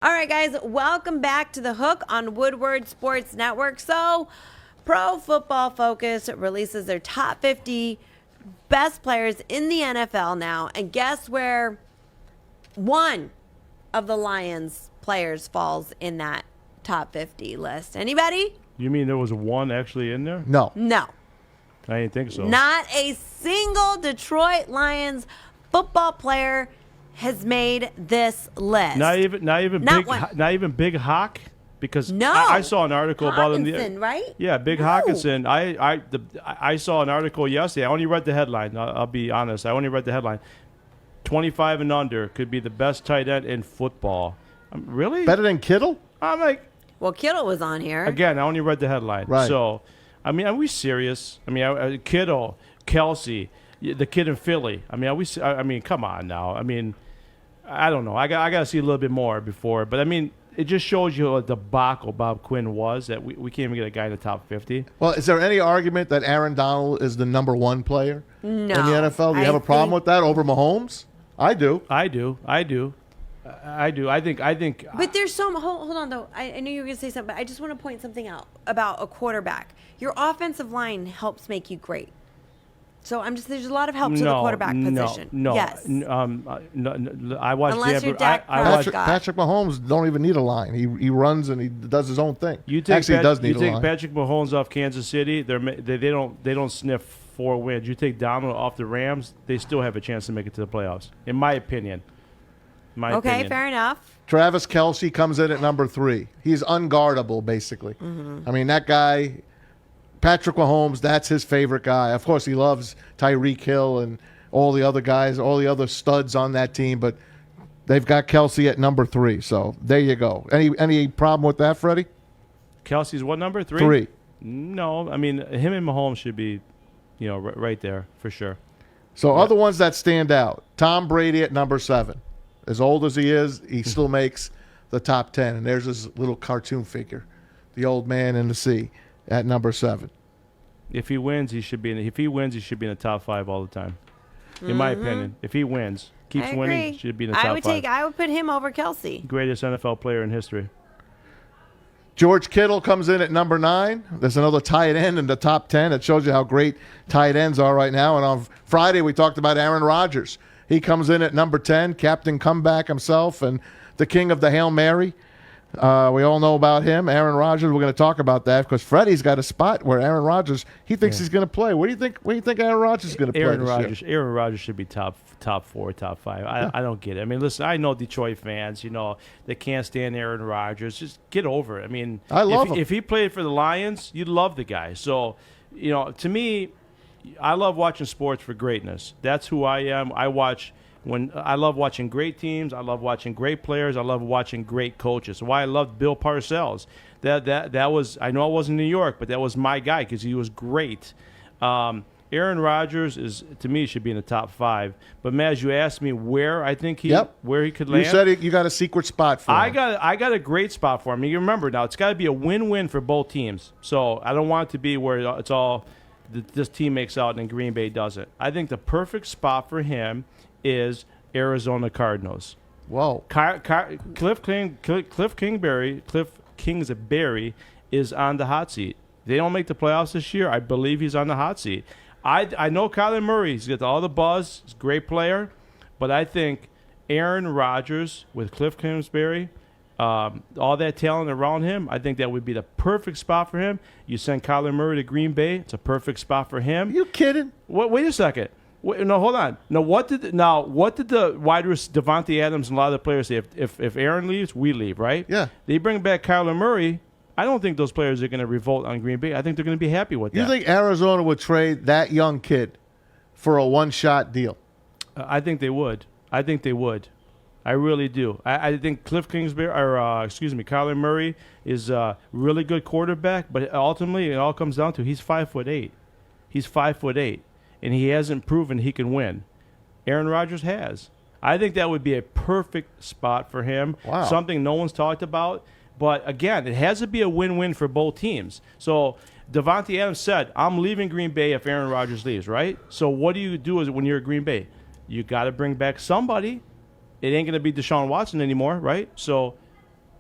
All right, guys, welcome back to The Hook on Woodward Sports Network. So, Pro Football Focus releases their top 50 best players in the NFL now. And guess where one of the Lions players falls in that top 50 list? Anybody? You mean there was one actually in there? No. No. I didn't think so. Not a single Detroit Lions football player has made this list. Not even Big Hawk, because No. I saw an article about him. Hawkinson, right? Yeah, Big No. Hawkinson. I saw an article yesterday. I only read the headline. I'll be honest. I only read the headline. 25 and under could be the best tight end in football. Really? Better than Kittle? I'm like, Well, Kittle was on here. again, I only read the headline. Right. So, I mean, are we serious? I mean, Kittle, Kelsey, the kid in Philly. I mean, I mean, come on now. I mean, I don't know. I got to see a little bit more before. But, I mean, it just shows you what debacle Bob Quinn was, that we can't even get a guy in the top 50. Well, is there any argument that Aaron Donald is the number one player in the No. NFL? Do you have a problem with that over Mahomes? I do. I do. I think. But there's hold on, though. I knew you were going to say something, but I just want to point something out about a quarterback. Your offensive line helps make you great. So there's a lot of help to the quarterback position. No. Yes. I watched Unless you're Dak Patrick Mahomes don't even need a line. He runs and he does his own thing. You take Actually, he does need a take line. Patrick Mahomes off Kansas City. They don't sniff 4 wins. You take Donald off the Rams, they still have a chance to make it to the playoffs, in my opinion. Okay, fair enough. Travis Kelce comes in at number 3. He's unguardable, basically. I mean, that guy, Patrick Mahomes, that's his favorite guy. Of course, he loves Tyreek Hill and all the other guys, all the other studs on that team, but they've got Kelce at number 3. So there you go. Any problem with that, Freddie? Kelsey's what number? 3? 3. No, I mean, him and Mahomes should be, right there for sure. So other ones that stand out, Tom Brady at number 7. As old as he is, he still makes the top 10. And there's his little cartoon figure, the old man in the sea, at number 7. If he wins, he should be in the top 5 all the time. In my opinion, if he keeps winning, he should be in the top 5. I would put him over Kelsey. Greatest NFL player in history. George Kittle comes in at number 9. There's another tight end in the top 10. It shows you how great tight ends are right now. And on Friday, we talked about Aaron Rodgers. He comes in at number 10, Captain Comeback himself, and the king of the Hail Mary. We all know about him, Aaron Rodgers. We're going to talk about that because Freddie's got a spot where Aaron Rodgers, he thinks he's going to play. Where do you think Aaron Rodgers is going to play this year? Aaron Rodgers should be top 4, top 5. I don't get it. I mean, listen, I know Detroit fans, they can't stand Aaron Rodgers. Just get over it. I mean, I love him. If he played for the Lions, you'd love the guy. So, to me, I love watching sports for greatness. That's who I am. I love watching great teams. I love watching great players. I love watching great coaches. Why I loved Bill Parcells. That was, I know I wasn't in New York, but that was my guy because he was great. Aaron Rodgers to me should be in the top 5. But Maz, you asked me where I think where he could land. You said you got a secret spot for him. I got a great spot for him. You remember now, it's got to be a win-win for both teams. So I don't want it to be where it's all this team makes out and Green Bay doesn't. I think the perfect spot for him is Arizona Cardinals. Whoa. Cliff Kingsbury is on the hot seat. They don't make the playoffs this year. I believe he's on the hot seat. I know Kyler Murray. He's got all the buzz. He's a great player. But I think Aaron Rodgers with Cliff Kingsbury, all that talent around him, I think that would be the perfect spot for him. You send Kyler Murray to Green Bay. It's a perfect spot for him. Are you kidding? Wait a second. No, hold on. Now, what did the wide receiver Devontae Adams and a lot of the players say? If Aaron leaves, we leave, right? Yeah. They bring back Kyler Murray. I don't think those players are going to revolt on Green Bay. I think they're going to be happy with that. You think Arizona would trade that young kid for a one-shot deal? I think they would. I really do. I think Kyler Murray is a really good quarterback, but ultimately it all comes down to he's 5'8". He's 5'8". And he hasn't proven he can win. Aaron Rodgers has. I think that would be a perfect spot for him. Wow. Something no one's talked about. But, again, it has to be a win-win for both teams. So Devontae Adams said, I'm leaving Green Bay if Aaron Rodgers leaves, right? So what do you do when you're at Green Bay? You got to bring back somebody. It ain't going to be Deshaun Watson anymore, right? So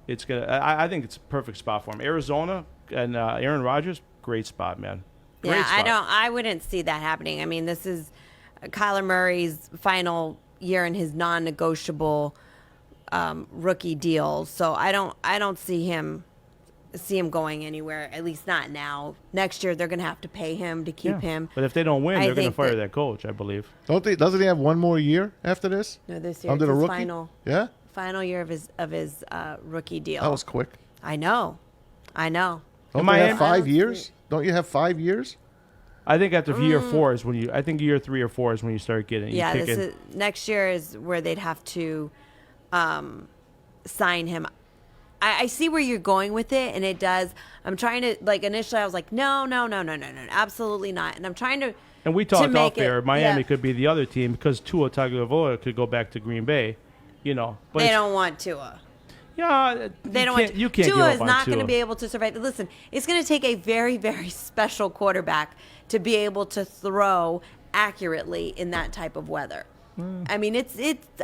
it's gonna. I think it's a perfect spot for him. Arizona and Aaron Rodgers, great spot, man. Great spot. I wouldn't see that happening. I mean, this is Kyler Murray's final year in his non-negotiable rookie deal, so I don't see him going anywhere. At least not now. Next year they're going to have to pay him to keep him. But if they don't win, they're going to fire that coach, I believe. Doesn't he have one more year after this? No, this year under the it's his rookie. final year of his rookie deal. That was quick. I know. Don't you have 5 years? Don't you have 5 years? I think after year 4 is when you. I think year 3 or 4 is when you start getting. Yeah, next year is where they'd have to sign him. I see where you're going with it, and it does. I'm trying to, initially I was like, no, absolutely not. And I'm trying to. And we talked off there. Miami could be the other team because Tua Tagovailoa could go back to Green Bay, But they don't want Tua. Yeah, they don't want. You can't. Tua is not going to be able to survive. Listen, it's going to take a very, very special quarterback to be able to throw accurately in that type of weather. I mean, it's.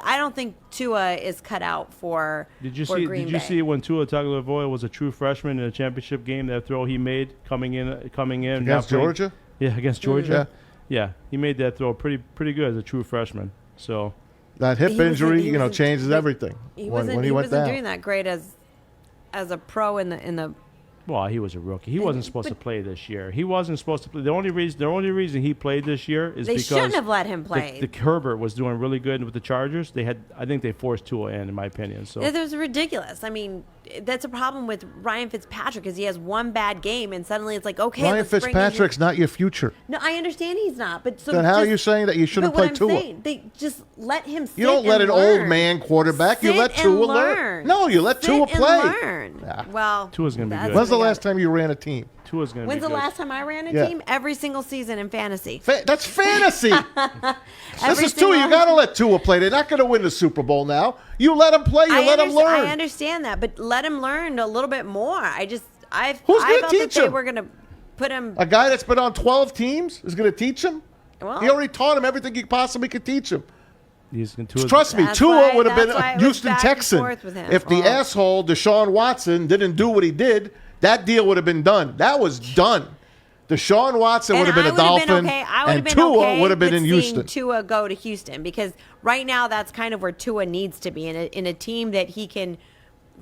I don't think Tua is cut out for. Did you see when Tua Tagovailoa was a true freshman in a championship game? That throw he made coming in against Georgia. Yeah, against Georgia. Yeah, he made that throw pretty good as a true freshman. So that hip injury, changes everything. He wasn't doing that great as a pro in the. Well, he was a rookie. He wasn't supposed to play this year. He wasn't supposed to play. The only reason he played this year is because they shouldn't have let him play. The Herbert was doing really good with the Chargers. I think they forced Tua in my opinion. So it was ridiculous. I mean, that's a problem with Ryan Fitzpatrick is he has one bad game and suddenly it's like, okay, Ryan Fitzpatrick's not your future. No, I understand he's not. But so then how are you saying that you shouldn't play Tua? Saying, they just let him. Sit you don't let an learn. old man quarterback. You let Tua learn. No, you let Tua play. Learn. Yeah. Well, Tua's gonna be good. When's the last time you ran a team? Tua's gonna When's be the good. last time I ran a team? Every single season in fantasy. That's fantasy. This is Tua. You got to let Tua play. They're not going to win the Super Bowl now. You let him play. You let him learn. I understand that, but let him learn a little bit more. Who's going to teach him? We're going to put him. A guy that's been on 12 teams is going to teach him? Well, he already taught him everything he possibly could teach him. Trust me, Tua would have been a Houston Texan if the asshole Deshaun Watson didn't do what he did. That deal would have been done. That was done. Deshaun Watson would have been a Dolphin, and Tua would have been in Houston. Tua go to Houston because right now that's kind of where Tua needs to be in a team that he can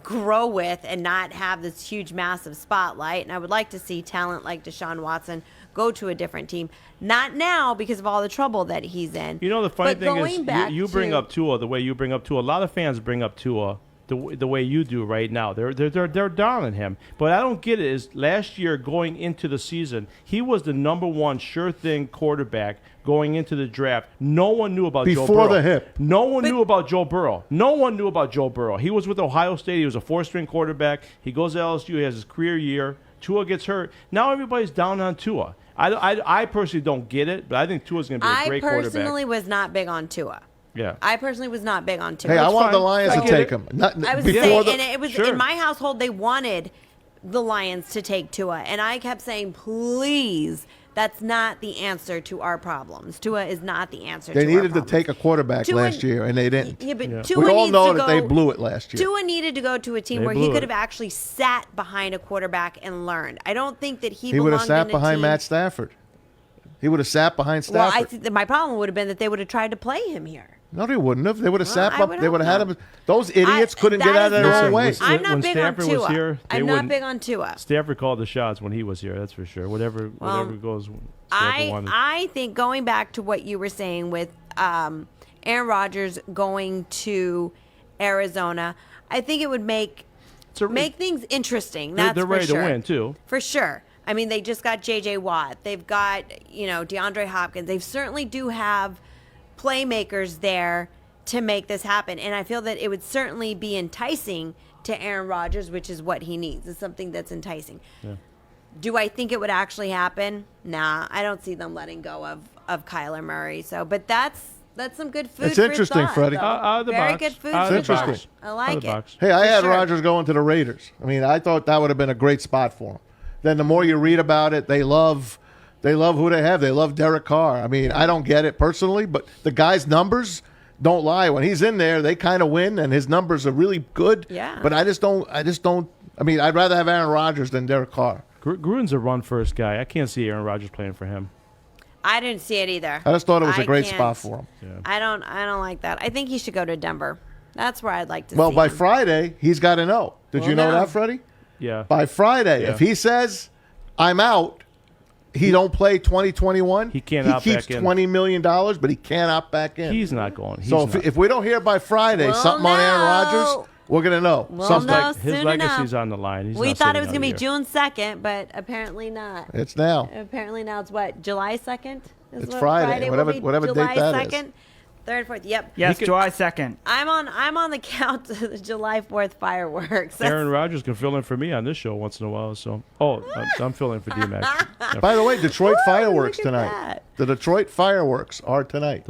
grow with and not have this huge, massive spotlight. And I would like to see talent like Deshaun Watson go to a different team. Not now because of all the trouble that he's in. The funny thing is you bring up Tua the way you bring up Tua. A lot of fans bring up Tua the way you do right now. They're down on him. But I don't get it is last year going into the season, he was the number one sure thing quarterback going into the draft. No one knew about Joe Burrow. Before the hip. No one knew about Joe Burrow. No one knew about Joe Burrow. He was with Ohio State. He was a 4-string quarterback. He goes to LSU. He has his career year. Tua gets hurt. Now everybody's down on Tua. I personally don't get it, but I think Tua's going to be a great quarterback. I personally was not big on Tua. Yeah. I personally was not big on Tua. Hey, I want the Lions to take him. I was saying, and it was in my household, they wanted the Lions to take Tua. And I kept saying, please, that's not the answer to our problems. Tua is not the answer to our problems. They needed to take a quarterback last year, and they didn't. Yeah, but Tua we all know that they blew it last year. Tua needed to go to a team where he could have actually sat behind a quarterback and learned. I don't think that he would have sat behind Matt Stafford. He would have sat behind Stafford. Well, I think my problem would have been that they would have tried to play him here. No, they wouldn't have. They would have sat up. They would have had him. Those idiots couldn't get out of their own way. I'm not big on Tua. I'm not big on Tua. Stafford called the shots when he was here. That's for sure. Whatever goes. I think going back to what you were saying with Aaron Rodgers going to Arizona, I think it would make things interesting. That's they're ready for sure. to win too. For sure. I mean, they just got J.J. Watt. They've got DeAndre Hopkins. They certainly do have playmakers there to make this happen. And I feel that it would certainly be enticing to Aaron Rodgers, which is what he needs. It's something that's enticing. Yeah. Do I think it would actually happen? Nah, I don't see them letting go of Kyler Murray. So, but that's some good food. It's interesting, for thought, Fredi. Out of the Very box. good food. It's interesting. I like it. Hey, I had Rodgers going to the Raiders. I mean, I thought that would have been a great spot for him. Then the more you read about it, they love who they have. They love Derek Carr. I mean, I don't get it personally, but the guy's numbers don't lie. When he's in there, they kind of win, and his numbers are really good. Yeah. But I just don't. I mean, I'd rather have Aaron Rodgers than Derek Carr. Gruden's a run-first guy. I can't see Aaron Rodgers playing for him. I didn't see it either. I just thought it was a great can't. spot for him. Yeah. I don't like that. I think he should go to Denver. That's where I'd like to Well, see by him. Friday, he's got to know. Did We'll you know know. that, Freddie? Yeah. By Friday, Yeah. if he says, I'm out, he don't play 2021, He can't he opt keeps back in. $20 million, but he can't opt back in. He's not going. He's so not. if we don't hear by Friday We'll something on Aaron know. Rodgers, we're going to know. We'll something. know. his soon legacy's enough. on the line. He's We not thought it sitting was going to be another year. June 2nd, but apparently not. It's now. Apparently now it's what? July 2nd? Is It's what Friday, will whatever- be? whatever date July that is. 2nd, 3rd, 4th. Yep. Yes, could- July 2nd. I'm on the count to the July 4th fireworks. Aaron Rodgers can fill in for me on this show once in a while. So, I'm filling for D-Mac. By the way, Detroit fireworks look at tonight. that. The Detroit fireworks are tonight.